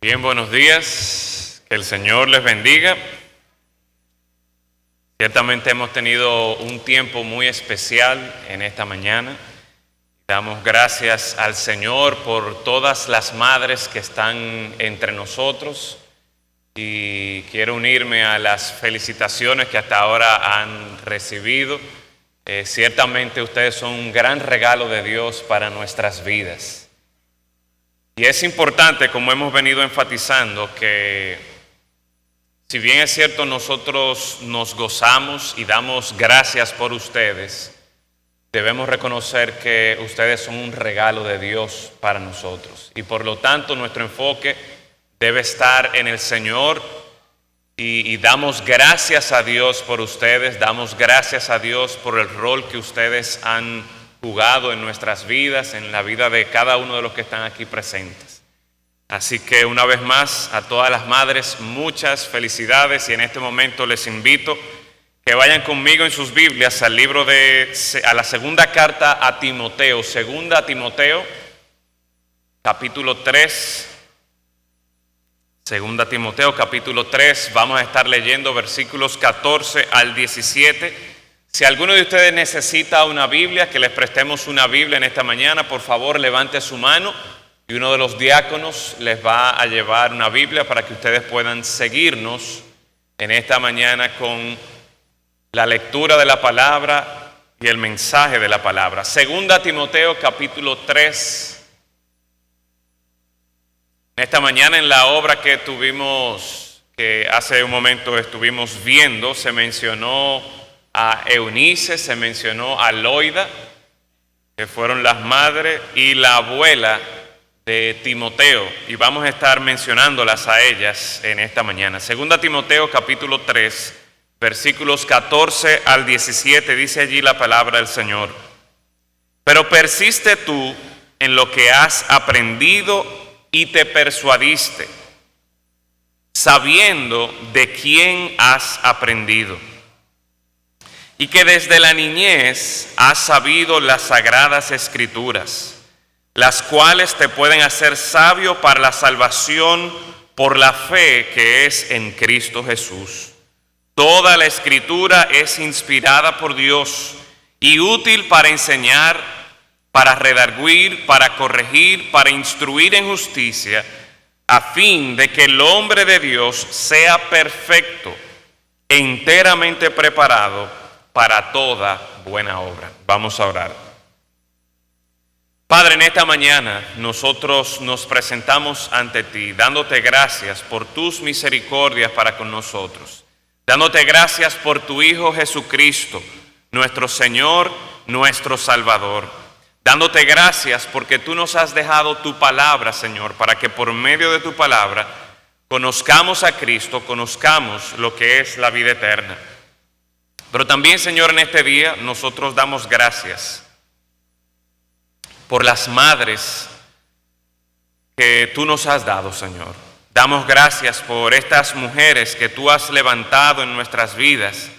Bien, buenos días, que el Señor les bendiga. Ciertamente hemos tenido un tiempo muy especial en esta mañana. Damos gracias al Señor por todas las madres que están entre nosotros y quiero unirme a las felicitaciones que hasta ahora han recibido. Ciertamente ustedes son un gran regalo de Dios para nuestras vidas. Y es importante, como hemos venido enfatizando, que si bien es cierto nosotros nos gozamos y damos gracias por ustedes, debemos reconocer que ustedes son un regalo de Dios para nosotros. Y por lo tanto nuestro enfoque debe estar en el Señor y damos gracias a Dios por ustedes, damos gracias a Dios por el rol que ustedes han jugado en nuestras vidas, en la vida de cada uno de los que están aquí presentes. Así que una vez más a todas las madres muchas felicidades y en este momento les invito que vayan conmigo en sus Biblias al libro a la segunda carta a Timoteo, segunda a Timoteo, capítulo 3. Segunda Timoteo, capítulo 3, vamos a estar leyendo versículos 14 al 17. Si alguno de ustedes necesita una Biblia, que les prestemos una Biblia en esta mañana, por favor levante su mano y uno de los diáconos les va a llevar una Biblia para que ustedes puedan seguirnos en esta mañana con la lectura de la palabra y el mensaje de la palabra. Segunda Timoteo, capítulo 3. En esta mañana en la obra que hace un momento estuvimos viendo, se mencionó a Eunice, se mencionó a Loida, que fueron las madres y la abuela de Timoteo, y vamos a estar mencionándolas a ellas en esta mañana. Segunda Timoteo capítulo 3, versículos 14 al 17, dice allí la palabra del Señor. Pero persiste tú en lo que has aprendido y te persuadiste, sabiendo de quién has aprendido, y que desde la niñez has sabido las sagradas escrituras, las cuales te pueden hacer sabio para la salvación por la fe que es en Cristo Jesús. Toda la escritura es inspirada por Dios y útil para enseñar, para redarguir, para corregir, para instruir en justicia, a fin de que el hombre de Dios sea perfecto, enteramente preparado para toda buena obra. Vamos a orar. Padre, en esta mañana nosotros nos presentamos ante ti, dándote gracias por tus misericordias para con nosotros, dándote gracias por tu Hijo Jesucristo, nuestro Señor, nuestro Salvador, dándote gracias porque tú nos has dejado tu palabra, Señor, para que por medio de tu palabra conozcamos a Cristo, conozcamos lo que es la vida eterna. Pero también, Señor, en este día nosotros damos gracias por las madres que tú nos has dado, Señor. Damos gracias por estas mujeres que tú has levantado en nuestras vidas,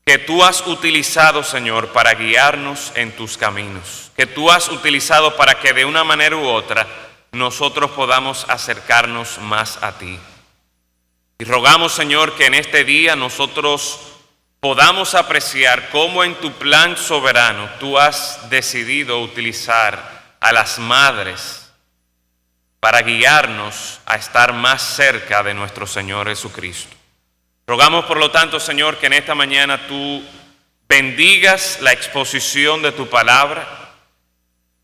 que tú has utilizado, Señor, para guiarnos en tus caminos, que tú has utilizado para que de una manera u otra nosotros podamos acercarnos más a ti. Y rogamos, Señor, que en este día nosotros podamos apreciar cómo en tu plan soberano tú has decidido utilizar a las madres para guiarnos a estar más cerca de nuestro Señor Jesucristo. Rogamos por lo tanto, Señor, que en esta mañana tú bendigas la exposición de tu palabra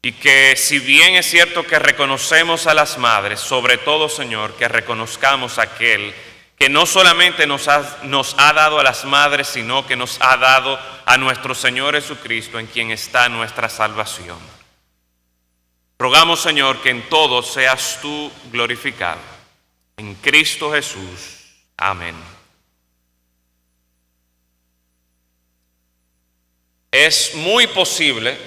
y que si bien es cierto que reconocemos a las madres, sobre todo, Señor, que reconozcamos a aquel que no solamente nos ha dado a las madres, sino que nos ha dado a nuestro Señor Jesucristo, en quien está nuestra salvación. Rogamos, Señor, que en todo seas tú glorificado. En Cristo Jesús. Amén. Es muy posible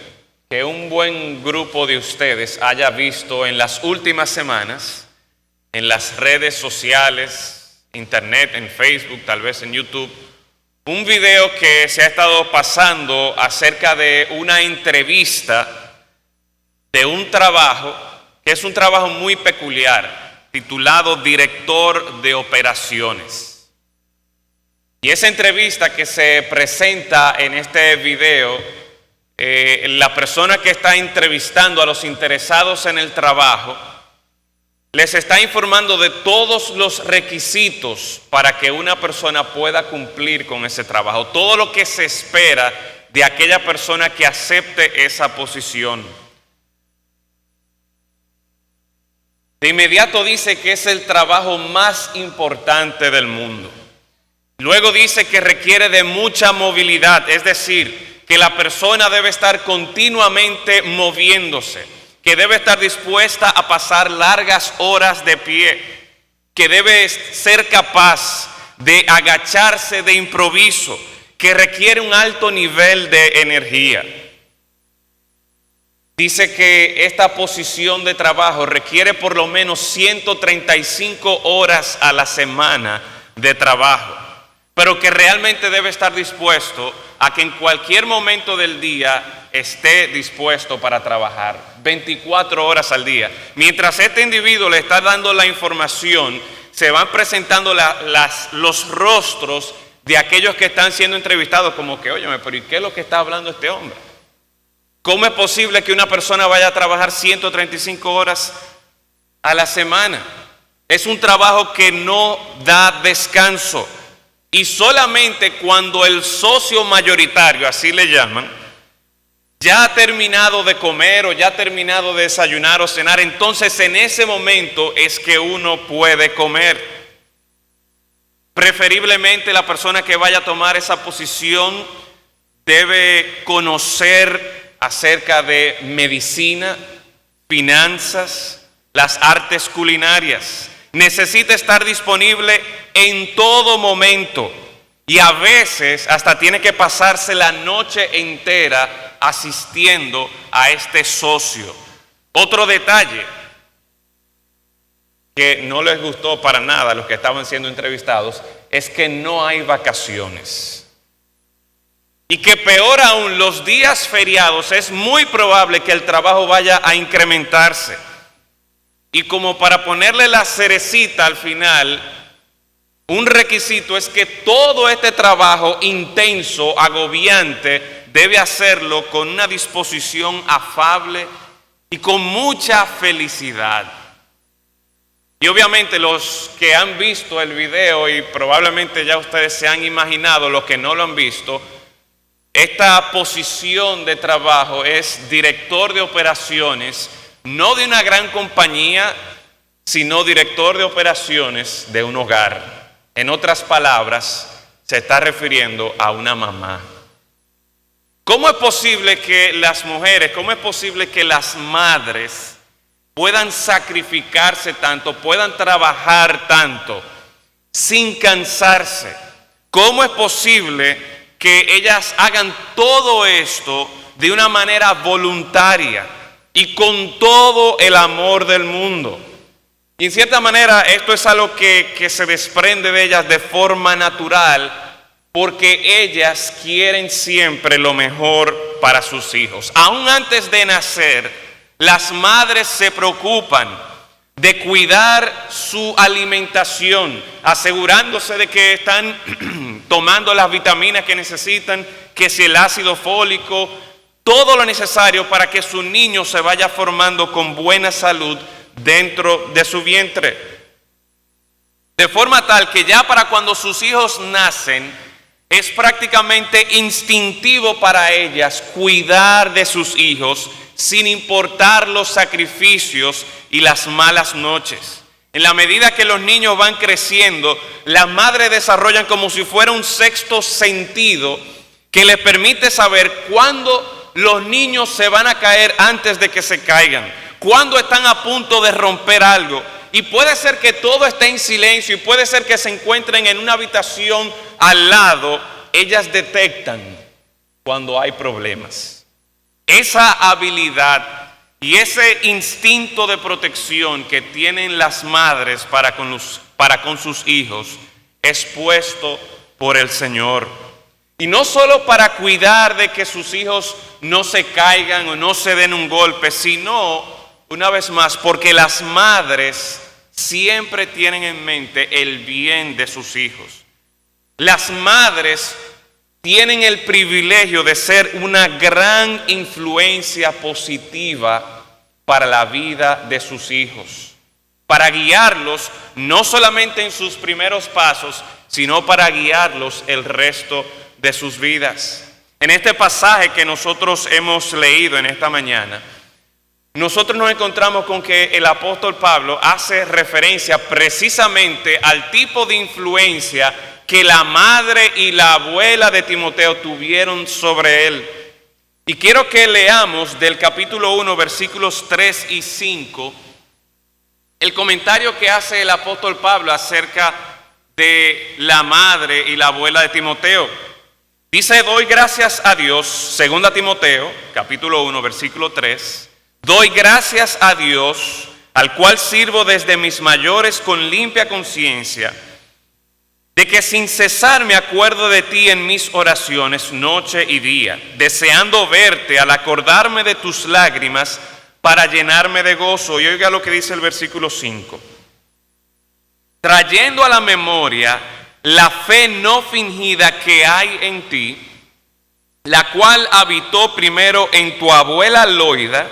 que un buen grupo de ustedes haya visto en las últimas semanas, en las redes sociales, internet, en Facebook, tal vez en YouTube, un video que se ha estado pasando acerca de una entrevista de un trabajo que es un trabajo muy peculiar, titulado Director de Operaciones. Y esa entrevista que se presenta en este video, la persona que está entrevistando a los interesados en el trabajo, les está informando de todos los requisitos para que una persona pueda cumplir con ese trabajo, todo lo que se espera de aquella persona que acepte esa posición. De inmediato dice que es el trabajo más importante del mundo. Luego dice que requiere de mucha movilidad, es decir, que la persona debe estar continuamente moviéndose, que debe estar dispuesta a pasar largas horas de pie, que debe ser capaz de agacharse de improviso, que requiere un alto nivel de energía. Dice que esta posición de trabajo requiere por lo menos 135 horas a la semana de trabajo, pero que realmente debe estar dispuesto a que en cualquier momento del día esté dispuesto para trabajar 24 horas al día. Mientras este individuo le está dando la información, se van presentando los rostros de aquellos que están siendo entrevistados, como que, óyeme, pero ¿y qué es lo que está hablando este hombre? ¿Cómo es posible que una persona vaya a trabajar 135 horas a la semana? Es un trabajo que no da descanso. Y solamente cuando el socio mayoritario, así le llaman, ya ha terminado de comer o ya ha terminado de desayunar o cenar, entonces en ese momento es que uno puede comer. Preferiblemente la persona que vaya a tomar esa posición debe conocer acerca de medicina, finanzas, las artes culinarias. Necesita estar disponible en todo momento y a veces hasta tiene que pasarse la noche entera asistiendo a este socio. Otro detalle que no les gustó para nada a los que estaban siendo entrevistados es que no hay vacaciones. Y que peor aún, los días feriados es muy probable que el trabajo vaya a incrementarse. Y como para ponerle la cerecita al final, un requisito es que todo este trabajo intenso, agobiante, debe hacerlo con una disposición afable y con mucha felicidad. Y obviamente los que han visto el video, y probablemente ya ustedes se han imaginado, los que no lo han visto, esta posición de trabajo es director de operaciones, no de una gran compañía, sino director de operaciones de un hogar. En otras palabras, se está refiriendo a una mamá. ¿Cómo es posible que las mujeres, cómo es posible que las madres puedan sacrificarse tanto, puedan trabajar tanto sin cansarse? ¿Cómo es posible que ellas hagan todo esto de una manera voluntaria y con todo el amor del mundo? Y en cierta manera esto es algo que se desprende de ellas de forma natural, porque ellas quieren siempre lo mejor para sus hijos. Aún antes de nacer, las madres se preocupan de cuidar su alimentación, asegurándose de que están tomando las vitaminas que necesitan, que si el ácido fólico, todo lo necesario para que su niño se vaya formando con buena salud dentro de su vientre. De forma tal que ya para cuando sus hijos nacen, es prácticamente instintivo para ellas cuidar de sus hijos sin importar los sacrificios y las malas noches. En la medida que los niños van creciendo, las madres desarrollan como si fuera un sexto sentido que les permite saber cuándo los niños se van a caer antes de que se caigan, cuándo están a punto de romper algo. Y puede ser que todo esté en silencio y puede ser que se encuentren en una habitación al lado. Ellas detectan cuando hay problemas. Esa habilidad y ese instinto de protección que tienen las madres para con sus hijos es puesto por el Señor. Y no solo para cuidar de que sus hijos no se caigan o no se den un golpe, sino, una vez más, porque las madres siempre tienen en mente el bien de sus hijos. Las madres tienen el privilegio de ser una gran influencia positiva para la vida de sus hijos, para guiarlos no solamente en sus primeros pasos, sino para guiarlos el resto de sus vidas. En este pasaje que nosotros hemos leído en esta mañana, nosotros nos encontramos con que el apóstol Pablo hace referencia precisamente al tipo de influencia que la madre y la abuela de Timoteo tuvieron sobre él. Y quiero que leamos del capítulo 1, versículos 3 y 5, el comentario que hace el apóstol Pablo acerca de la madre y la abuela de Timoteo. Dice: doy gracias a Dios, 2 Timoteo, capítulo 1, versículo 3, doy gracias a Dios, al cual sirvo desde mis mayores con limpia conciencia, de que sin cesar me acuerdo de ti en mis oraciones noche y día, deseando verte al acordarme de tus lágrimas para llenarme de gozo. Y oiga lo que dice el versículo 5. Trayendo a la memoria la fe no fingida que hay en ti, la cual habitó primero en tu abuela Loida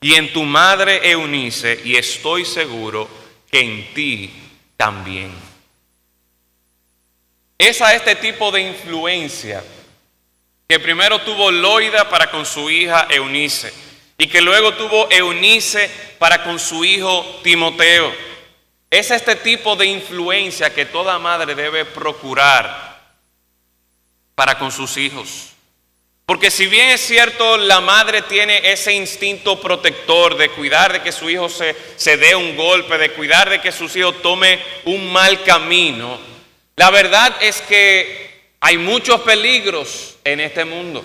y en tu madre Eunice, y estoy seguro que en ti también. Es a este tipo de influencia que primero tuvo Loida para con su hija Eunice, y que luego tuvo Eunice para con su hijo Timoteo. Es este tipo de influencia que toda madre debe procurar para con sus hijos. Porque si bien es cierto, la madre tiene ese instinto protector de cuidar de que su hijo se dé un golpe, de cuidar de que sus hijos tomen un mal camino, la verdad es que hay muchos peligros en este mundo.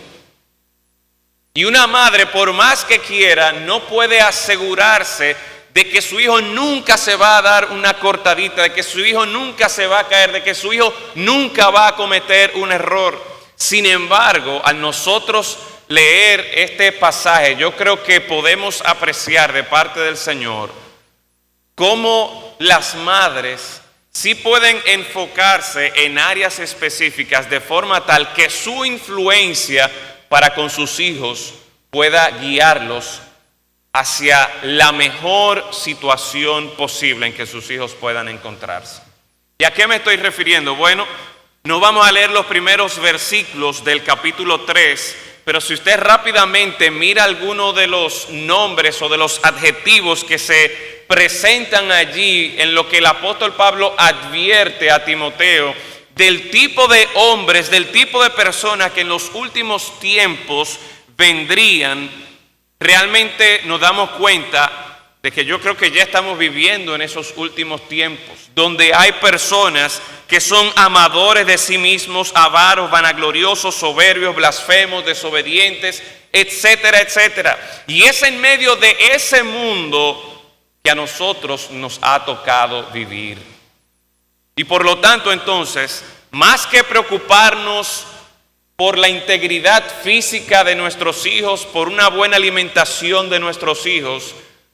Y una madre, por más que quiera, no puede asegurarse de que su hijo nunca se va a dar una cortadita, de que su hijo nunca se va a caer, de que su hijo nunca va a cometer un error. Sin embargo, al nosotros leer este pasaje, yo creo que podemos apreciar de parte del Señor cómo las madres sí pueden enfocarse en áreas específicas de forma tal que su influencia para con sus hijos pueda guiarlos hacia la mejor situación posible en que sus hijos puedan encontrarse. ¿Y a qué me estoy refiriendo? Bueno, no vamos a leer los primeros versículos del capítulo 3, pero si usted rápidamente mira alguno de los nombres o de los adjetivos que se presentan allí en lo que el apóstol Pablo advierte a Timoteo del tipo de hombres, del tipo de personas que en los últimos tiempos vendrían, realmente nos damos cuenta de que yo creo que ya estamos viviendo en esos últimos tiempos, donde hay personas que son amadores de sí mismos, avaros, vanagloriosos, soberbios, blasfemos, desobedientes, etcétera, etcétera. Y es en medio de ese mundo que a nosotros nos ha tocado vivir. Y por lo tanto, entonces, más que preocuparnos por la integridad física de nuestros hijos, por una buena alimentación de nuestros hijos,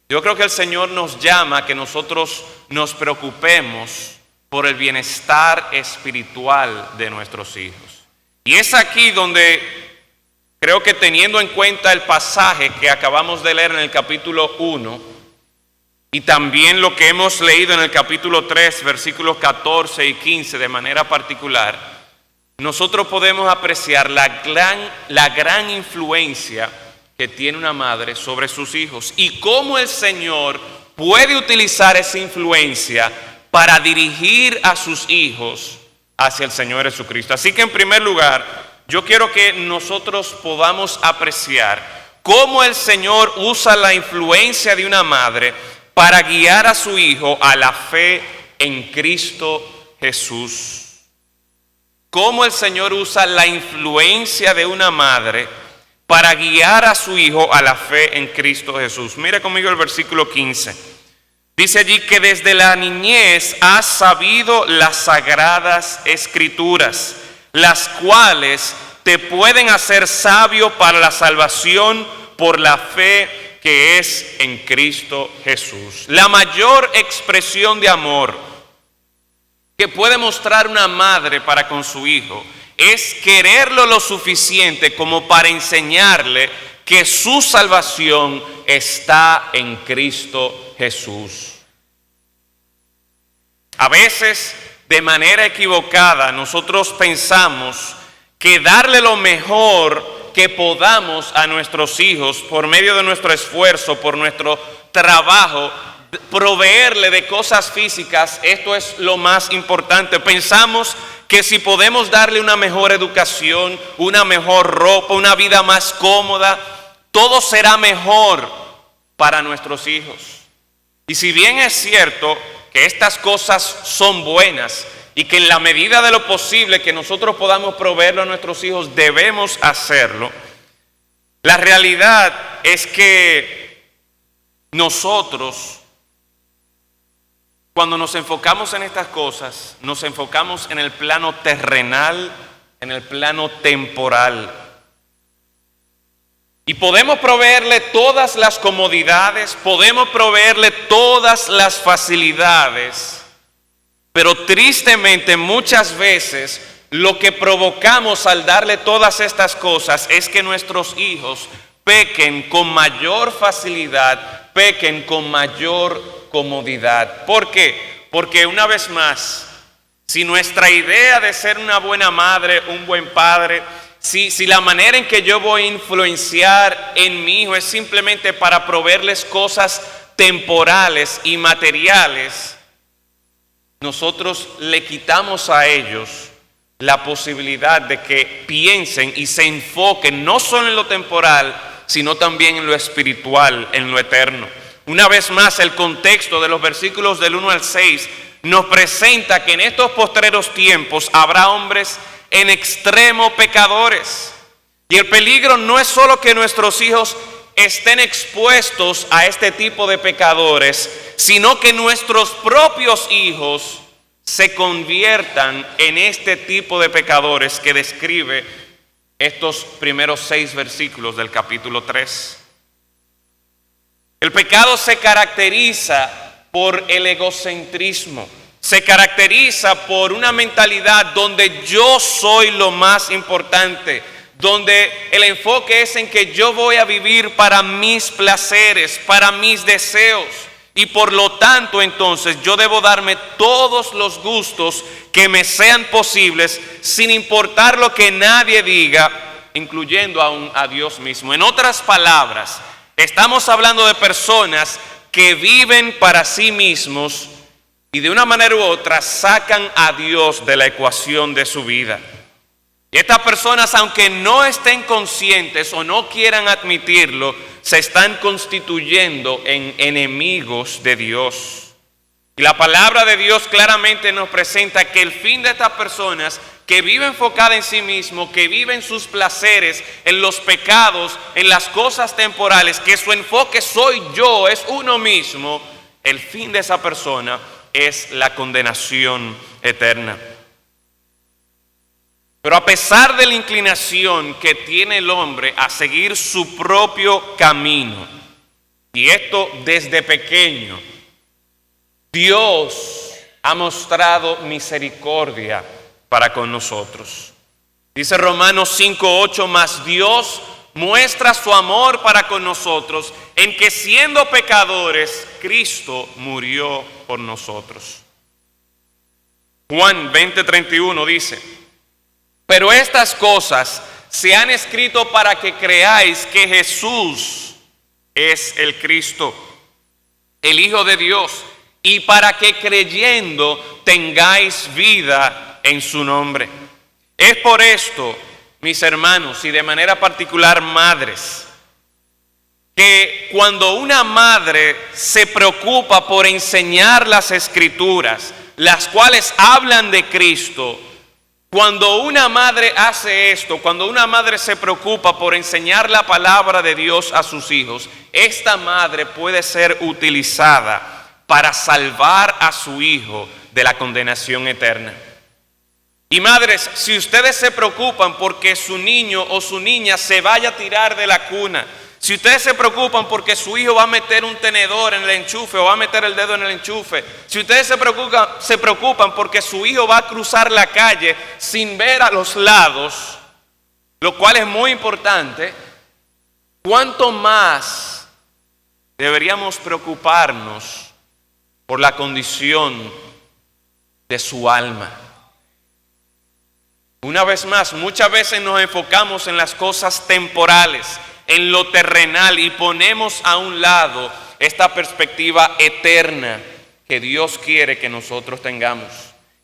yo creo que el Señor nos llama a que nosotros nos preocupemos por el bienestar espiritual de nuestros hijos. Y es aquí donde creo que, teniendo en cuenta el pasaje que acabamos de leer en el capítulo 1 y también lo que hemos leído en el capítulo 3, versículos 14 y 15 de manera particular, nosotros podemos apreciar la gran influencia que tiene una madre sobre sus hijos y cómo el Señor puede utilizar esa influencia para dirigir a sus hijos hacia el Señor Jesucristo. Así que, en primer lugar, yo quiero que nosotros podamos apreciar cómo el Señor usa la influencia de una madre para guiar a su hijo a la fe en Cristo Jesús. Cómo el Señor usa la influencia de una madre para guiar a su hijo a la fe en Cristo Jesús. Mira conmigo el versículo 15. Dice allí que desde la niñez has sabido las sagradas escrituras, las cuales te pueden hacer sabio para la salvación por la fe que es en Cristo Jesús. La mayor expresión de amor que puede mostrar una madre para con su hijo es quererlo lo suficiente como para enseñarle que su salvación está en Cristo Jesús. A veces, de manera equivocada, nosotros pensamos que darle lo mejor que podamos a nuestros hijos por medio de nuestro esfuerzo, por nuestro trabajo, proveerle de cosas físicas, esto es lo más importante. Pensamos que si podemos darle una mejor educación, una mejor ropa, una vida más cómoda, todo será mejor para nuestros hijos. Y si bien es cierto que estas cosas son buenas y que en la medida de lo posible que nosotros podamos proveerlo a nuestros hijos debemos hacerlo, la realidad es que nosotros, cuando nos enfocamos en estas cosas, nos enfocamos en el plano terrenal, en el plano temporal. Y podemos proveerle todas las comodidades, podemos proveerle todas las facilidades, pero tristemente muchas veces lo que provocamos al darle todas estas cosas es que nuestros hijos pequen con mayor facilidad, pequen con mayor comodidad. ¿Por qué? Porque una vez más, si nuestra idea de ser una buena madre, un buen padre, si la manera en que yo voy a influenciar en mi hijo es simplemente para proveerles cosas temporales y materiales, nosotros le quitamos a ellos la posibilidad de que piensen y se enfoquen no solo en lo temporal, sino también en lo espiritual, en lo eterno. Una vez más, el contexto de los versículos del 1 al 6 nos presenta que en estos postreros tiempos habrá hombres en extremo pecadores. Y el peligro no es solo que nuestros hijos estén expuestos a este tipo de pecadores, sino que nuestros propios hijos se conviertan en este tipo de pecadores que describe estos primeros 6 versículos del capítulo 3. El pecado se caracteriza por el egocentrismo, se caracteriza por una mentalidad donde yo soy lo más importante, donde el enfoque es en que yo voy a vivir para mis placeres, para mis deseos, y por lo tanto entonces yo debo darme todos los gustos que me sean posibles sin importar lo que nadie diga, incluyendo aún a Dios mismo. En otras palabras, estamos hablando de personas que viven para sí mismos y de una manera u otra sacan a Dios de la ecuación de su vida. Y estas personas, aunque no estén conscientes o no quieran admitirlo, se están constituyendo en enemigos de Dios. Y la palabra de Dios claramente nos presenta que el fin de estas personas que viven enfocada en sí mismo, que viven sus placeres, en los pecados, en las cosas temporales, que su enfoque soy yo, es uno mismo, el fin de esa persona es la condenación eterna. Pero a pesar de la inclinación que tiene el hombre a seguir su propio camino, y esto desde pequeño, Dios ha mostrado misericordia para con nosotros. Dice Romanos 5:8, mas Dios muestra su amor para con nosotros en que siendo pecadores, Cristo murió por nosotros. Juan 20:31 dice, pero estas cosas se han escrito para que creáis que Jesús es el Cristo, el Hijo de Dios, y para que creyendo tengáis vida en su nombre. Es por esto, mis hermanos, y de manera particular madres, que cuando una madre se preocupa por enseñar las Escrituras, las cuales hablan de Cristo, cuando una madre hace esto, cuando una madre se preocupa por enseñar la palabra de Dios a sus hijos, esta madre puede ser utilizada para salvar a su hijo de la condenación eterna. Y madres, si ustedes se preocupan porque su niño o su niña se vaya a tirar de la cuna, si ustedes se preocupan porque su hijo va a meter un tenedor en el enchufe o va a meter el dedo en el enchufe, si ustedes se preocupan porque su hijo va a cruzar la calle sin ver a los lados, lo cual es muy importante, ¿cuánto más deberíamos preocuparnos por la condición de su alma? Una vez más, muchas veces nos enfocamos en las cosas temporales, en lo terrenal, y ponemos a un lado esta perspectiva eterna que Dios quiere que nosotros tengamos.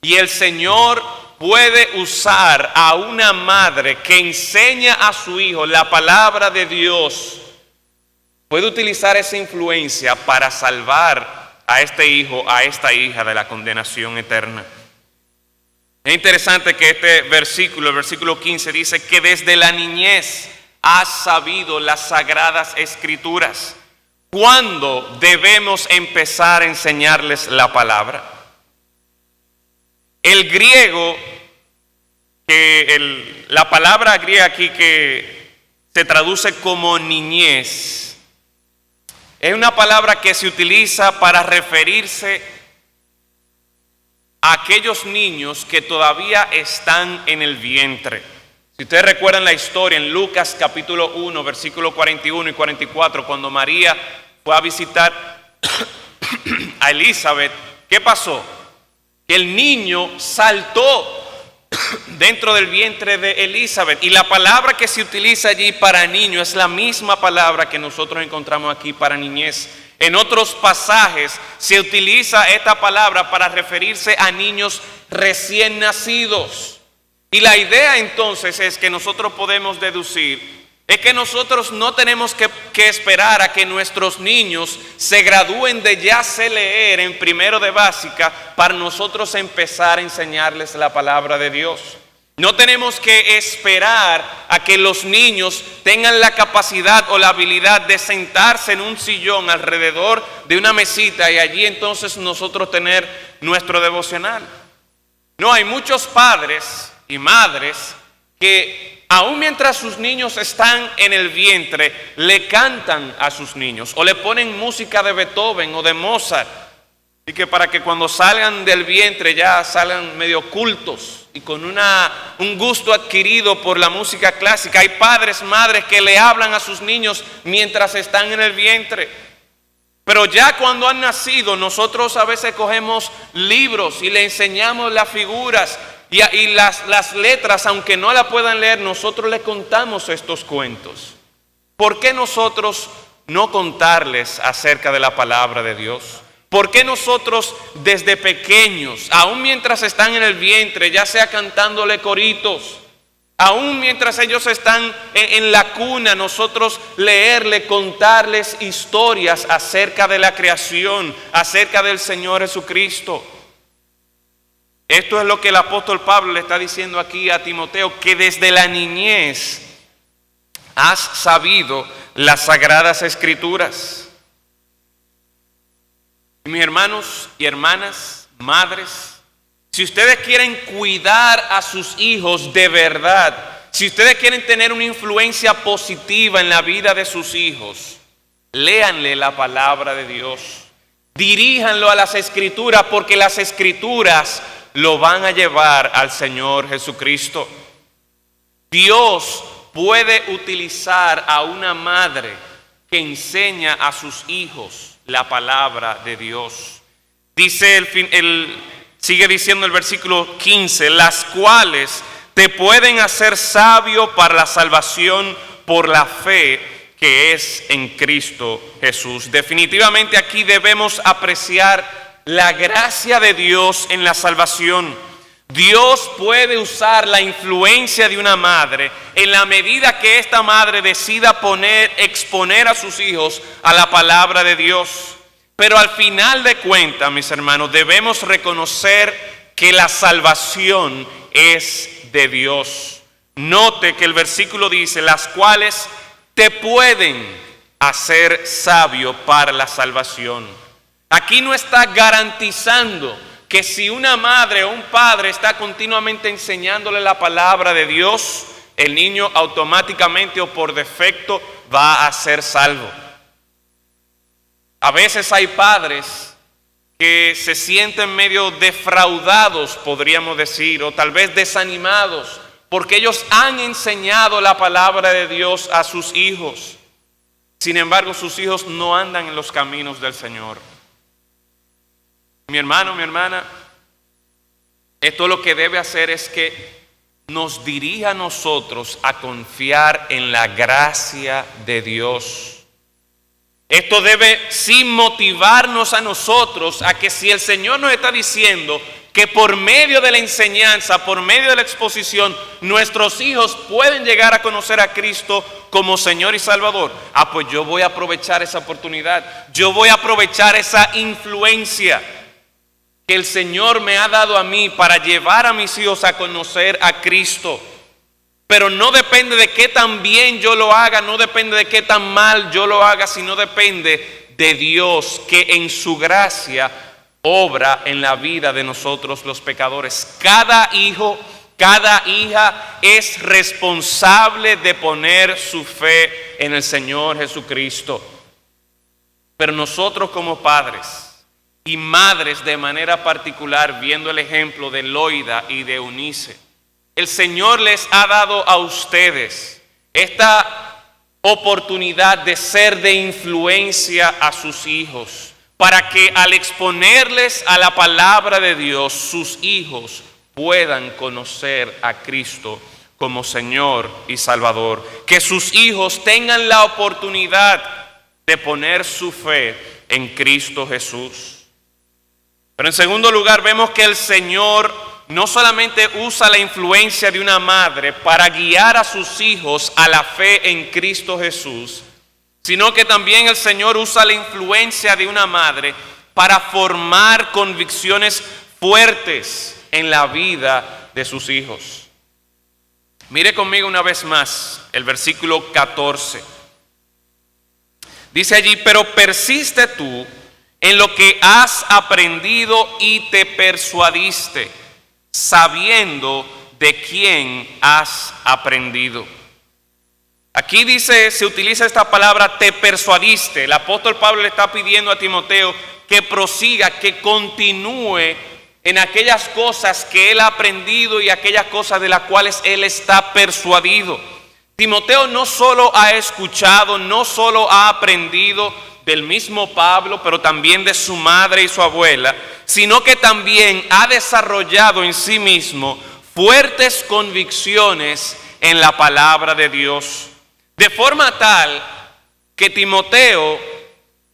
Y el Señor puede usar a una madre que enseña a su hijo la palabra de Dios, puede utilizar esa influencia para salvar a este hijo, a esta hija de la condenación eterna. Es interesante que este versículo, el versículo 15, dice que desde la niñez has sabido las sagradas escrituras. ¿Cuándo debemos empezar a enseñarles la palabra? El griego, la palabra griega aquí que se traduce como niñez, es una palabra que se utiliza para referirse a aquellos niños que todavía están en el vientre. Si ustedes recuerdan la historia en Lucas capítulo 1, versículos 41 y 44, cuando María fue a visitar a Elizabeth, ¿qué pasó? Que el niño saltó dentro del vientre de Elizabeth, y la palabra que se utiliza allí para niño es la misma palabra que nosotros encontramos aquí para niñez. En otros pasajes se utiliza esta palabra para referirse a niños recién nacidos. Y la idea entonces es que nosotros podemos deducir, es que nosotros no tenemos que esperar a que nuestros niños se gradúen de ya sé leer en primero de básica para nosotros empezar a enseñarles la palabra de Dios. No tenemos que esperar a que los niños tengan la capacidad o la habilidad de sentarse en un sillón alrededor de una mesita y allí entonces nosotros tener nuestro devocional. No, hay muchos padres y madres que aun mientras sus niños están en el vientre, le cantan a sus niños o le ponen música de Beethoven o de Mozart, y que para que cuando salgan del vientre ya salgan medio cultos y con un gusto adquirido por la música clásica. Hay padres, madres que le hablan a sus niños mientras están en el vientre. Pero ya cuando han nacido, nosotros a veces cogemos libros y le enseñamos las figuras y las letras, aunque no la puedan leer, nosotros le contamos estos cuentos. ¿Por qué nosotros no contarles acerca de la palabra de Dios? ¿Por qué nosotros desde pequeños, aún mientras están en el vientre, ya sea cantándole coritos, aún mientras ellos están en la cuna, nosotros leerle, contarles historias acerca de la creación, acerca del Señor Jesucristo? Esto es lo que el apóstol Pablo le está diciendo aquí a Timoteo, que desde la niñez has sabido las sagradas escrituras. Mis hermanos y hermanas, madres, si ustedes quieren cuidar a sus hijos de verdad, si ustedes quieren tener una influencia positiva en la vida de sus hijos, léanle la palabra de Dios, diríjanlo a las escrituras, porque las escrituras lo van a llevar al Señor Jesucristo. Dios puede utilizar a una madre que enseña a sus hijos la palabra de Dios. Dice sigue diciendo el versículo 15, las cuales te pueden hacer sabio para la salvación por la fe que es en Cristo Jesús. Definitivamente aquí debemos apreciar la gracia de Dios en la salvación. Dios puede usar la influencia de una madre en la medida que esta madre decida exponer a sus hijos a la palabra de Dios. Pero al final de cuentas, mis hermanos, debemos reconocer que la salvación es de Dios. Note que el versículo dice, las cuales te pueden hacer sabio para la salvación. Aquí no está garantizando que si una madre o un padre está continuamente enseñándole la palabra de Dios, el niño automáticamente o por defecto va a ser salvo. A veces hay padres que se sienten medio defraudados, podríamos decir, o tal vez desanimados, porque ellos han enseñado la palabra de Dios a sus hijos. Sin embargo, sus hijos no andan en los caminos del Señor. Mi hermano, mi hermana, esto lo que debe hacer es que nos dirija a nosotros a confiar en la gracia de Dios. Esto debe sí motivarnos a nosotros a que si el Señor nos está diciendo que por medio de la enseñanza, por medio de la exposición, nuestros hijos pueden llegar a conocer a Cristo como Señor y Salvador, pues yo voy a aprovechar esa oportunidad, yo voy a aprovechar esa influencia que el Señor me ha dado a mí para llevar a mis hijos a conocer a Cristo. Pero no depende de qué tan bien yo lo haga, no depende de qué tan mal yo lo haga, sino depende de Dios que en su gracia obra en la vida de nosotros los pecadores. Cada hijo, cada hija es responsable de poner su fe en el Señor Jesucristo. Pero nosotros como padres y madres de manera particular, viendo el ejemplo de Loida y de Eunice, el Señor les ha dado a ustedes esta oportunidad de ser de influencia a sus hijos, para que al exponerles a la palabra de Dios, sus hijos puedan conocer a Cristo como Señor y Salvador. Que sus hijos tengan la oportunidad de poner su fe en Cristo Jesús. Pero en segundo lugar, vemos que el Señor no solamente usa la influencia de una madre para guiar a sus hijos a la fe en Cristo Jesús, sino que también el Señor usa la influencia de una madre para formar convicciones fuertes en la vida de sus hijos. Mire conmigo una vez más el versículo 14. Dice allí: pero persiste tú en lo que has aprendido y te persuadiste, sabiendo de quién has aprendido. Aquí dice, se utiliza esta palabra te persuadiste. El apóstol Pablo le está pidiendo a Timoteo que prosiga, que continúe en aquellas cosas que él ha aprendido y aquellas cosas de las cuales él está persuadido. Timoteo no solo ha escuchado, no solo ha aprendido del mismo Pablo, pero también de su madre y su abuela, sino que también ha desarrollado en sí mismo fuertes convicciones en la palabra de Dios. De forma tal que Timoteo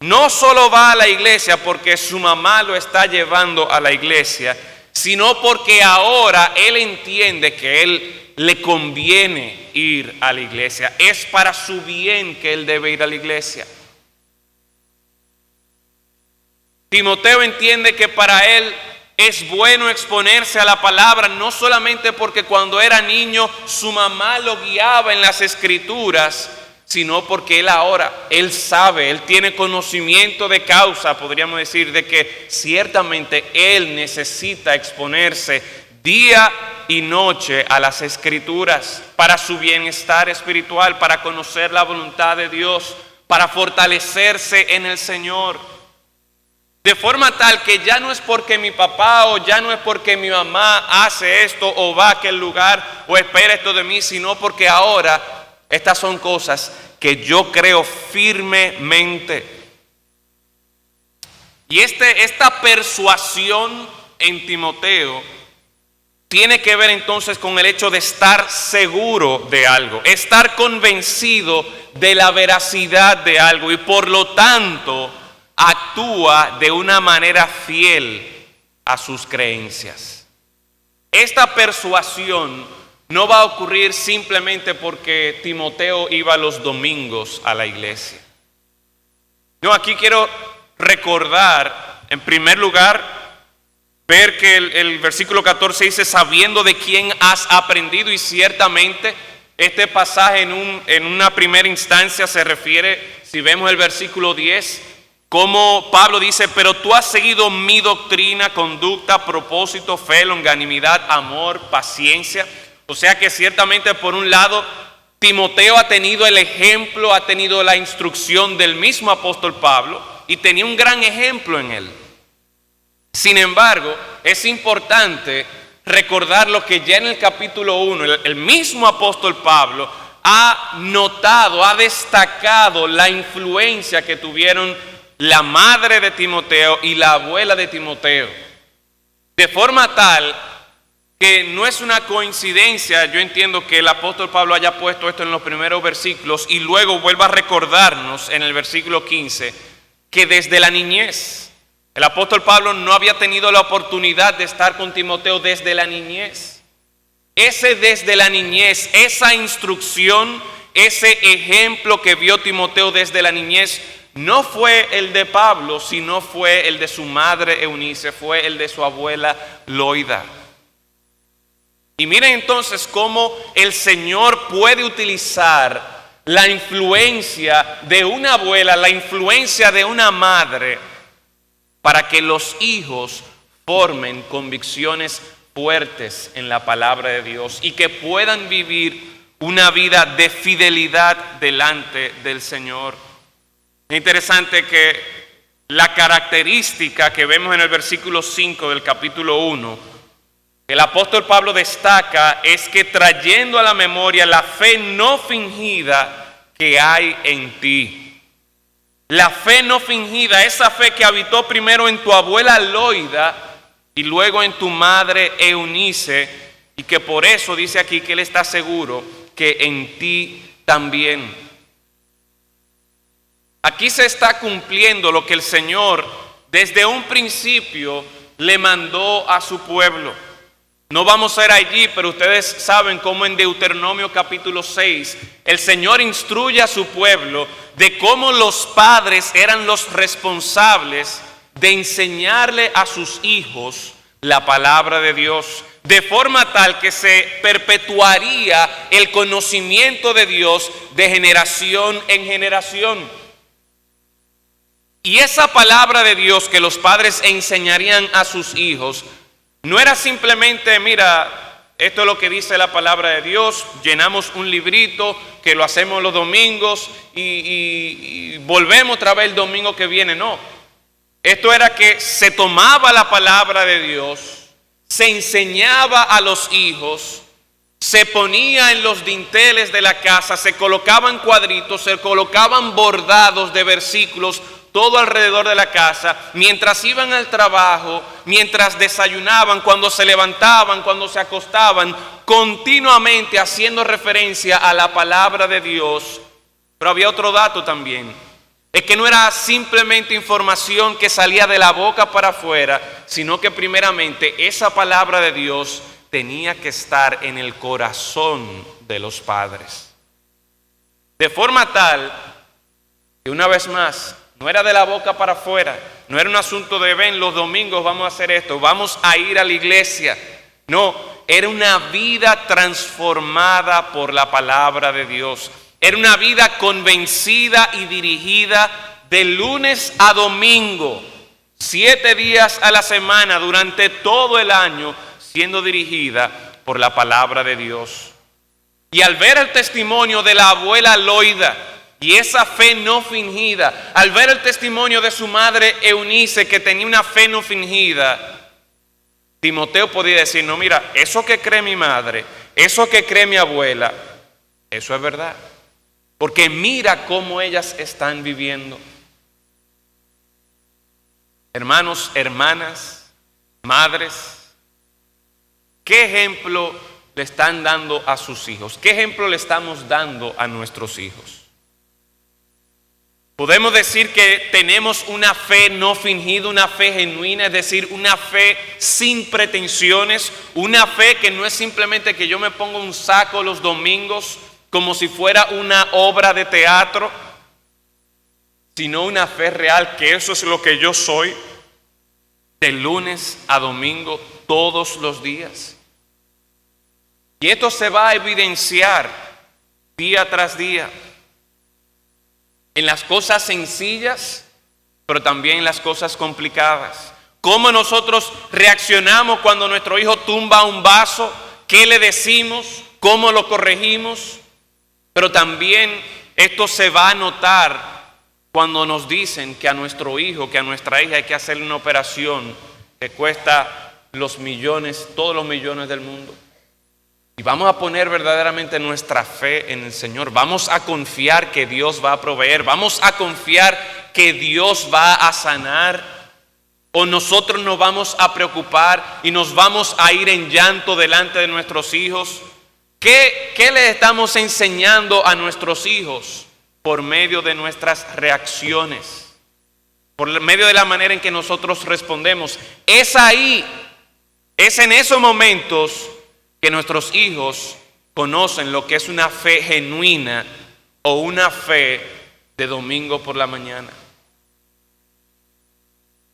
no solo va a la iglesia porque su mamá lo está llevando a la iglesia, sino porque ahora él entiende que él le conviene ir a la iglesia. Es para su bien que él debe ir a la iglesia. Timoteo entiende que para él es bueno exponerse a la palabra, no solamente porque cuando era niño su mamá lo guiaba en las escrituras, sino porque él sabe, él tiene conocimiento de causa, podríamos decir, de que ciertamente él necesita exponerse día y noche a las escrituras para su bienestar espiritual, para conocer la voluntad de Dios, para fortalecerse en el Señor. De forma tal que ya no es porque mi papá o ya no es porque mi mamá hace esto o va a aquel lugar o espera esto de mí, sino porque ahora estas son cosas que yo creo firmemente. Y esta persuasión en Timoteo tiene que ver entonces con el hecho de estar seguro de algo, estar convencido de la veracidad de algo y por lo tanto actúa de una manera fiel a sus creencias. Esta persuasión no va a ocurrir simplemente porque Timoteo iba los domingos a la iglesia. No, aquí quiero recordar, en primer lugar, ver que el versículo 14 dice, sabiendo de quién has aprendido, y ciertamente este pasaje en una primera instancia se refiere, si vemos el versículo 10, como Pablo dice, pero tú has seguido mi doctrina, conducta, propósito, fe, longanimidad, amor, paciencia. O sea que ciertamente por un lado, Timoteo ha tenido el ejemplo, ha tenido la instrucción del mismo apóstol Pablo y tenía un gran ejemplo en él. Sin embargo, es importante recordar lo que ya en el capítulo 1, el mismo apóstol Pablo ha notado, ha destacado la influencia que tuvieron la madre de Timoteo y la abuela de Timoteo. De forma tal que no es una coincidencia, yo entiendo que el apóstol Pablo haya puesto esto en los primeros versículos y luego vuelva a recordarnos en el versículo 15 que desde la niñez, el apóstol Pablo no había tenido la oportunidad de estar con Timoteo desde la niñez. Ese desde la niñez, esa instrucción, ese ejemplo que vio Timoteo desde la niñez, no fue el de Pablo, sino fue el de su madre Eunice, fue el de su abuela Loida. Y miren entonces cómo el Señor puede utilizar la influencia de una abuela, la influencia de una madre, para que los hijos formen convicciones fuertes en la palabra de Dios y que puedan vivir una vida de fidelidad delante del Señor. Es interesante que la característica que vemos en el versículo 5 del capítulo 1, el apóstol Pablo destaca, es que trayendo a la memoria la fe no fingida que hay en ti. La fe no fingida, esa fe que habitó primero en tu abuela Loida y luego en tu madre Eunice, y que por eso dice aquí que él está seguro que en ti también. Aquí se está cumpliendo lo que el Señor desde un principio le mandó a su pueblo. No vamos a ir allí, pero ustedes saben cómo en Deuteronomio capítulo 6 el Señor instruye a su pueblo de cómo los padres eran los responsables de enseñarle a sus hijos la palabra de Dios, de forma tal que se perpetuaría el conocimiento de Dios de generación en generación. Y esa palabra de Dios que los padres enseñarían a sus hijos no era simplemente, mira, esto es lo que dice la palabra de Dios, llenamos un librito que lo hacemos los domingos y volvemos otra vez el domingo que viene. No, esto era que se tomaba la palabra de Dios, se enseñaba a los hijos, se ponía en los dinteles de la casa, se colocaban cuadritos, se colocaban bordados de versículos todo alrededor de la casa, mientras iban al trabajo, mientras desayunaban, cuando se levantaban, cuando se acostaban, continuamente haciendo referencia a la palabra de Dios. Pero había otro dato también, es que no era simplemente información que salía de la boca para afuera, sino que primeramente esa palabra de Dios tenía que estar en el corazón de los padres. De forma tal que una vez más, no era de la boca para afuera, no era un asunto de ven, los domingos vamos a hacer esto, vamos a ir a la iglesia. No, era una vida transformada por la palabra de Dios. Era una vida convencida y dirigida de lunes a domingo, 7 días a la semana, durante todo el año, siendo dirigida por la palabra de Dios. Y al ver el testimonio de la abuela Loida, y esa fe no fingida, al ver el testimonio de su madre Eunice, que tenía una fe no fingida, Timoteo podía decir, no, mira, eso que cree mi madre, eso que cree mi abuela, eso es verdad. Porque mira cómo ellas están viviendo. Hermanos, hermanas, madres, ¿qué ejemplo le están dando a sus hijos? ¿Qué ejemplo le estamos dando a nuestros hijos? Podemos decir que tenemos una fe no fingida, una fe genuina, es decir, una fe sin pretensiones, una fe que no es simplemente que yo me pongo un saco los domingos como si fuera una obra de teatro, sino una fe real, que eso es lo que yo soy de lunes a domingo todos los días. Y esto se va a evidenciar día tras día. En las cosas sencillas, pero también en las cosas complicadas. Cómo nosotros reaccionamos cuando nuestro hijo tumba un vaso qué le decimos, cómo lo corregimos, pero también esto se va a notar cuando nos dicen que a nuestro hijo, que a nuestra hija hay que hacerle una operación que cuesta los millones, todos los millones del mundo. Y vamos a poner verdaderamente nuestra fe en el Señor. Vamos a confiar que Dios va a proveer. Vamos a confiar que Dios va a sanar. O nosotros nos vamos a preocupar y nos vamos a ir en llanto delante de nuestros hijos. ¿Qué le estamos enseñando a nuestros hijos? Por medio de nuestras reacciones, por medio de la manera en que nosotros respondemos. Es en esos momentos que nuestros hijos conocen lo que es una fe genuina o una fe de domingo por la mañana.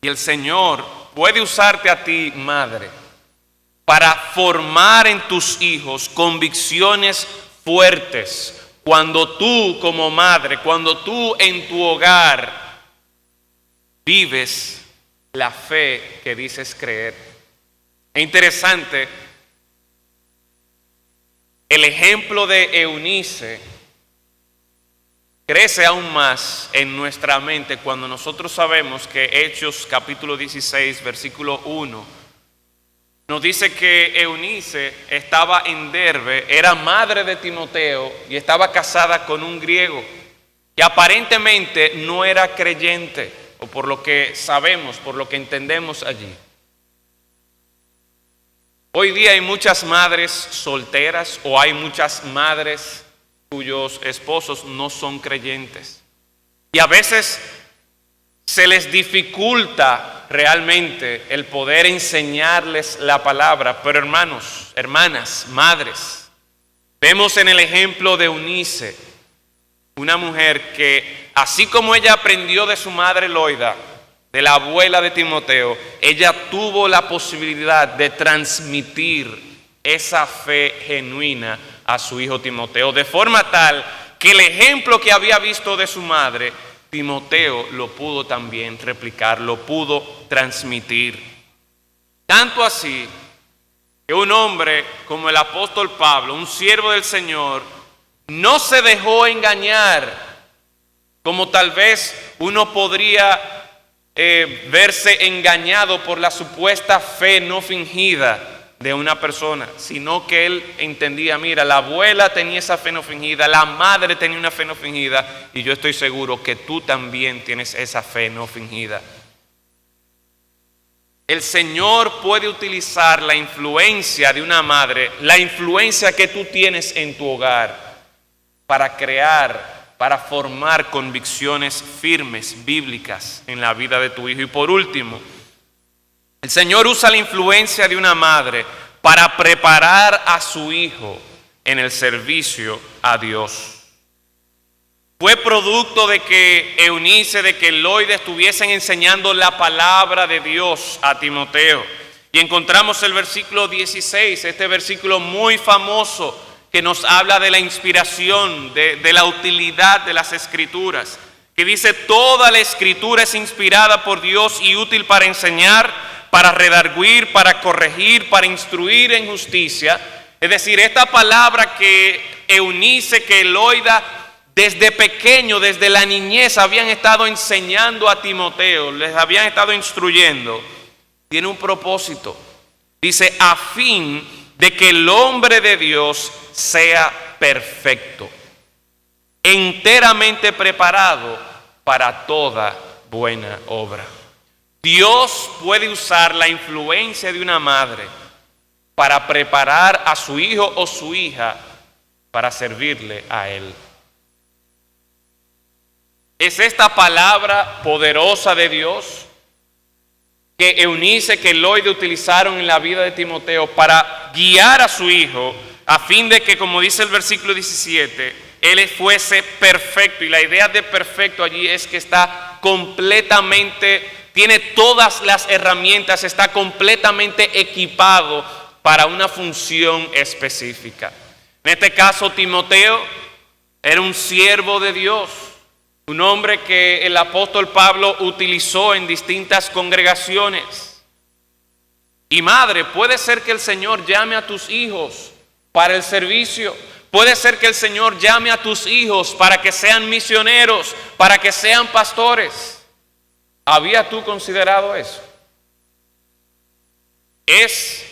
Y el Señor puede usarte a ti, madre, para formar en tus hijos convicciones fuertes. Cuando tú como madre, cuando tú en tu hogar vives la fe que dices creer. Es interesante el ejemplo de Eunice crece aún más en nuestra mente cuando nosotros sabemos que Hechos capítulo 16 versículo 1 nos dice que Eunice estaba en Derbe, era madre de Timoteo y estaba casada con un griego que aparentemente no era creyente, o por lo que sabemos, por lo que entendemos allí. Hoy día hay muchas madres solteras o hay muchas madres cuyos esposos no son creyentes. Y a veces se les dificulta realmente el poder enseñarles la palabra. Pero hermanos, hermanas, madres, vemos en el ejemplo de Eunice, una mujer que así como ella aprendió de su madre Loida, de la abuela de Timoteo, ella tuvo la posibilidad de transmitir esa fe genuina a su hijo Timoteo, de forma tal que el ejemplo que había visto de su madre, Timoteo lo pudo también replicar, lo pudo transmitir. Tanto así que un hombre como el apóstol Pablo, un siervo del Señor, no se dejó engañar, como tal vez uno podría verse engañado por la supuesta fe no fingida de una persona, sino que él entendía, mira, la abuela tenía esa fe no fingida, la madre tenía una fe no fingida, y yo estoy seguro que tú también tienes esa fe no fingida. El Señor puede utilizar la influencia de una madre, la influencia que tú tienes en tu hogar, para crear, para formar convicciones firmes, bíblicas en la vida de tu hijo. Y por último, el Señor usa la influencia de una madre para preparar a su hijo en el servicio a Dios. Fue producto de que Eunice, de que Loida estuviesen enseñando la palabra de Dios a Timoteo. Y encontramos el versículo 16, este versículo muy famoso que nos habla de la inspiración, de la utilidad de las Escrituras, que dice: toda la Escritura es inspirada por Dios y útil para enseñar, para redarguir, para corregir, para instruir en justicia. Es decir, esta palabra que Eunice, que Loida, desde pequeño, desde la niñez, habían estado enseñando a Timoteo, les habían estado instruyendo, tiene un propósito. Dice, a fin de que el hombre de Dios sea perfecto, enteramente preparado para toda buena obra. Dios puede usar la influencia de una madre para preparar a su hijo o su hija para servirle a Él. Es esta palabra poderosa de Dios que Eunice, que Loida utilizaron en la vida de Timoteo para guiar a su hijo, a fin de que, como dice el versículo 17, él fuese perfecto. Y la idea de perfecto allí es que está completamente, tiene todas las herramientas, está completamente equipado para una función específica. En este caso, Timoteo era un siervo de Dios, un hombre que el apóstol Pablo utilizó en distintas congregaciones. Y madre, puede ser que el Señor llame a tus hijos para el servicio. Puede ser que el Señor llame a tus hijos para que sean misioneros, para que sean pastores. ¿Había tú considerado eso? ¿Es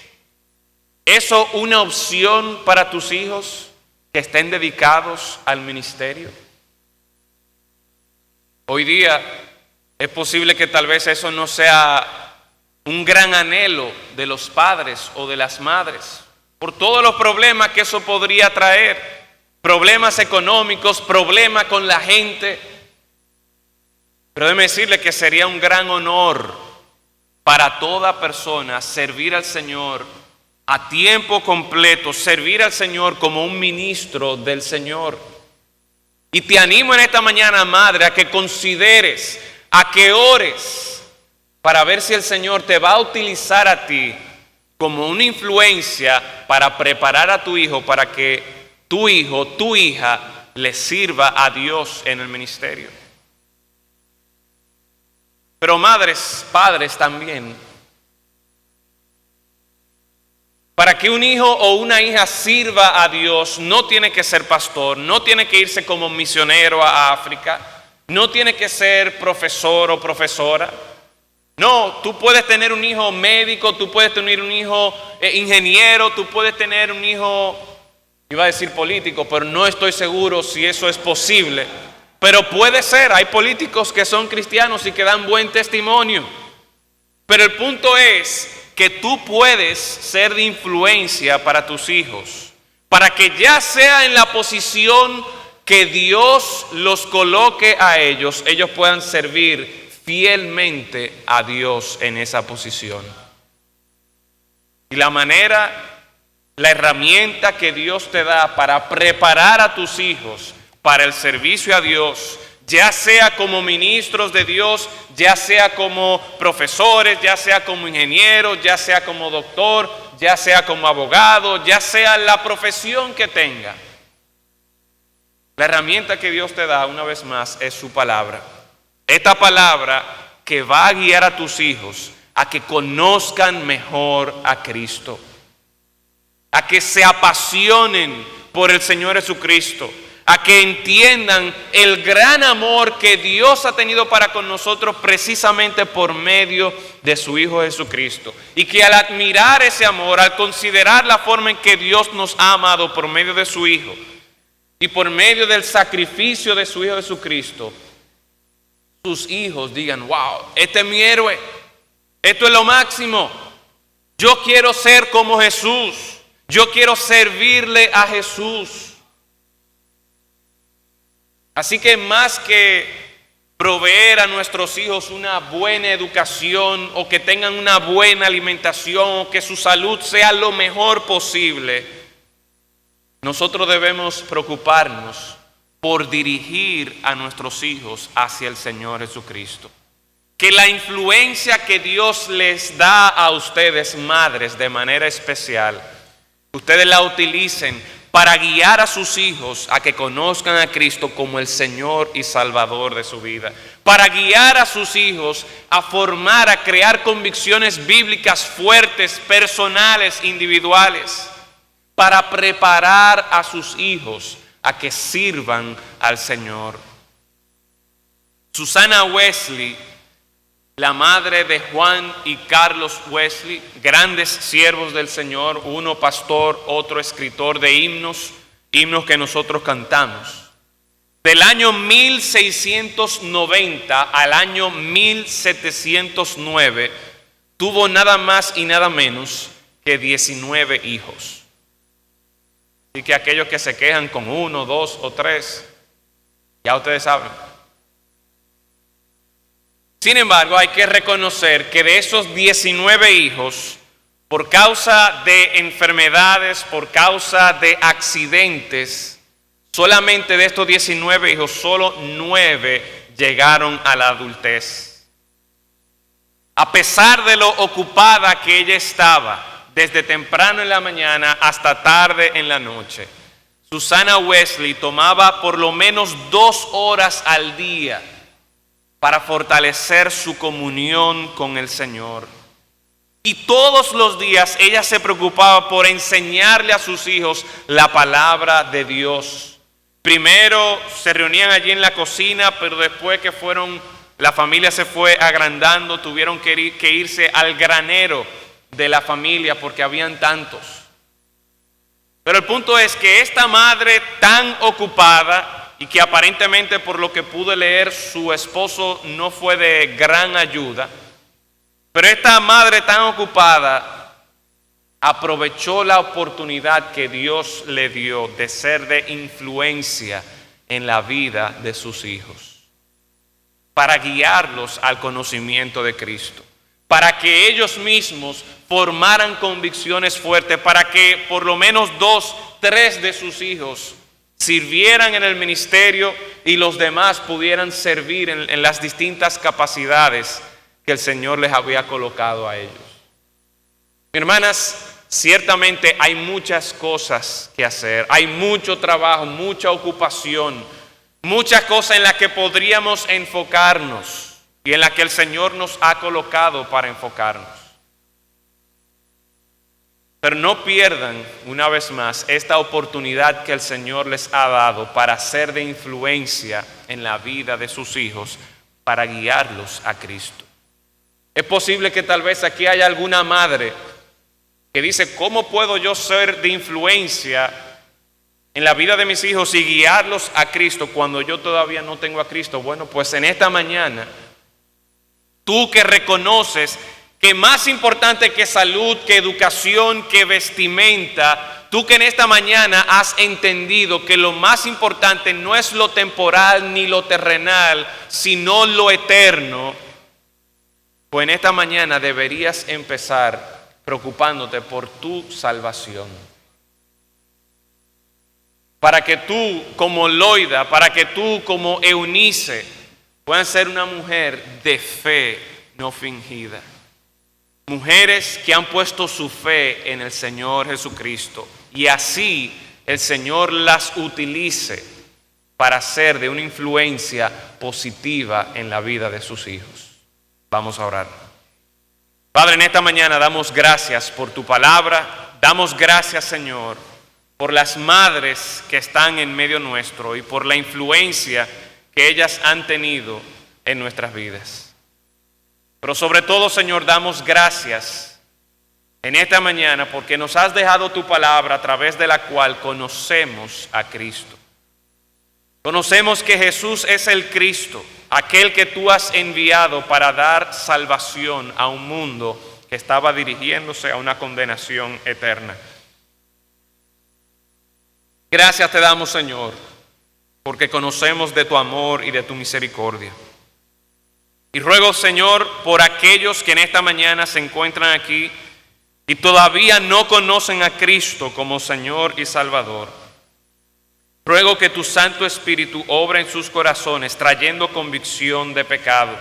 eso una opción para tus hijos que estén dedicados al ministerio? Hoy día es posible que tal vez eso no sea un gran anhelo de los padres o de las madres, por todos los problemas que eso podría traer, problemas económicos, problemas con la gente. Pero déjeme decirle que sería un gran honor para toda persona servir al Señor a tiempo completo, servir al Señor como un ministro del Señor. Y te animo en esta mañana, madre, a que consideres, a que ores para ver si el Señor te va a utilizar a ti como una influencia para preparar a tu hijo para que tu hijo, tu hija le sirva a Dios en el ministerio. Pero madres, padres también, para que un hijo o una hija sirva a Dios, no tiene que ser pastor, no tiene que irse como misionero a África, no tiene que ser profesor o profesora. No, tú puedes tener un hijo médico, tú puedes tener un hijo ingeniero, tú puedes tener un hijo, iba a decir político, pero no estoy seguro si eso es posible. Pero puede ser, hay políticos que son cristianos y que dan buen testimonio. Pero el punto es que tú puedes ser de influencia para tus hijos, para que ya sea en la posición que Dios los coloque a ellos, ellos puedan servir fielmente a Dios en esa posición. Y la herramienta que Dios te da para preparar a tus hijos para el servicio a Dios, ya sea como ministros de Dios, ya sea como profesores, ya sea como ingenieros, ya sea como doctor, ya sea como abogado, ya sea la profesión que tenga. La herramienta que Dios te da, una vez más, es su palabra. Esta palabra que va a guiar a tus hijos a que conozcan mejor a Cristo, a que se apasionen por el Señor Jesucristo, a que entiendan el gran amor que Dios ha tenido para con nosotros precisamente por medio de su Hijo Jesucristo. Y que al admirar ese amor, al considerar la forma en que Dios nos ha amado por medio de su Hijo y por medio del sacrificio de su Hijo Jesucristo, sus hijos digan: wow, este es mi héroe, esto es lo máximo, yo quiero ser como Jesús, yo quiero servirle a Jesús. Así que más que proveer a nuestros hijos una buena educación o que tengan una buena alimentación o que su salud sea lo mejor posible, nosotros debemos preocuparnos por dirigir a nuestros hijos hacia el Señor Jesucristo. Que la influencia que Dios les da a ustedes, madres, de manera especial, ustedes la utilicen para guiar a sus hijos a que conozcan a Cristo como el Señor y Salvador de su vida. Para guiar a sus hijos a formar, a crear convicciones bíblicas fuertes, personales, individuales. Para preparar a sus hijos a que sirvan al Señor. Susana Wesley, la madre de Juan y Carlos Wesley, grandes siervos del Señor, uno pastor, otro escritor de himnos que nosotros cantamos. Del año 1690 al año 1709, tuvo nada más y nada menos que 19 hijos. Así que aquellos que se quejan con 1, 2 o 3, ya ustedes saben. Sin embargo, hay que reconocer que de esos 19 hijos, por causa de enfermedades, por causa de accidentes, solamente de estos 19 hijos, solo 9 llegaron a la adultez. A pesar de lo ocupada que ella estaba, desde temprano en la mañana hasta tarde en la noche, Susana Wesley tomaba por lo menos 2 horas al día para fortalecer su comunión con el Señor. Y todos los días ella se preocupaba por enseñarle a sus hijos la palabra de Dios. Primero se reunían allí en la cocina, pero después que la familia se fue agrandando, tuvieron que irse al granero de la familia porque habían tantos. Pero el punto es que esta madre tan ocupada, y que aparentemente por lo que pude leer su esposo no fue de gran ayuda, pero esta madre tan ocupada aprovechó la oportunidad que Dios le dio de ser de influencia en la vida de sus hijos, para guiarlos al conocimiento de Cristo, para que ellos mismos formaran convicciones fuertes, para que por lo menos 2, 3 de sus hijos sirvieran en el ministerio y los demás pudieran servir en las distintas capacidades que el Señor les había colocado a ellos. Hermanas, ciertamente hay muchas cosas que hacer, hay mucho trabajo, mucha ocupación, muchas cosas en las que podríamos enfocarnos y en las que el Señor nos ha colocado para enfocarnos. Pero no pierdan, una vez más, esta oportunidad que el Señor les ha dado para ser de influencia en la vida de sus hijos, para guiarlos a Cristo. Es posible que tal vez aquí haya alguna madre que dice, ¿cómo puedo yo ser de influencia en la vida de mis hijos y guiarlos a Cristo cuando yo todavía no tengo a Cristo? Bueno, pues en esta mañana, tú que reconoces que más importante que salud, que educación, que vestimenta, tú que en esta mañana has entendido que lo más importante no es lo temporal ni lo terrenal, sino lo eterno, pues en esta mañana deberías empezar preocupándote por tu salvación. Para que tú como Loida, para que tú como Eunice puedan ser una mujer de fe no fingida. Mujeres que han puesto su fe en el Señor Jesucristo y así el Señor las utilice para ser de una influencia positiva en la vida de sus hijos. Vamos a orar. Padre, en esta mañana damos gracias por tu palabra, damos gracias, Señor, por las madres que están en medio nuestro y por la influencia que ellas han tenido en nuestras vidas. Pero sobre todo, Señor, damos gracias en esta mañana porque nos has dejado tu palabra a través de la cual conocemos a Cristo. Conocemos que Jesús es el Cristo, aquel que tú has enviado para dar salvación a un mundo que estaba dirigiéndose a una condenación eterna. Gracias te damos, Señor, porque conocemos de tu amor y de tu misericordia. Y ruego, Señor, por aquellos que en esta mañana se encuentran aquí y todavía no conocen a Cristo como Señor y Salvador. Ruego que tu Santo Espíritu obra en sus corazones trayendo convicción de pecado.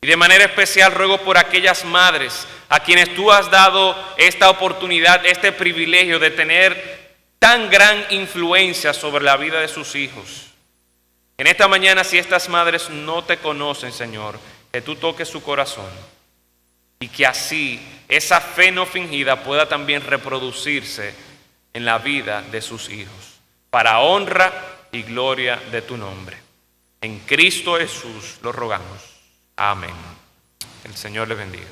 Y de manera especial ruego por aquellas madres a quienes tú has dado esta oportunidad, este privilegio de tener tan gran influencia sobre la vida de sus hijos. En esta mañana, si estas madres no te conocen, Señor, que tú toques su corazón y que así esa fe no fingida pueda también reproducirse en la vida de sus hijos, para honra y gloria de tu nombre. En Cristo Jesús lo rogamos. Amén. El Señor le bendiga.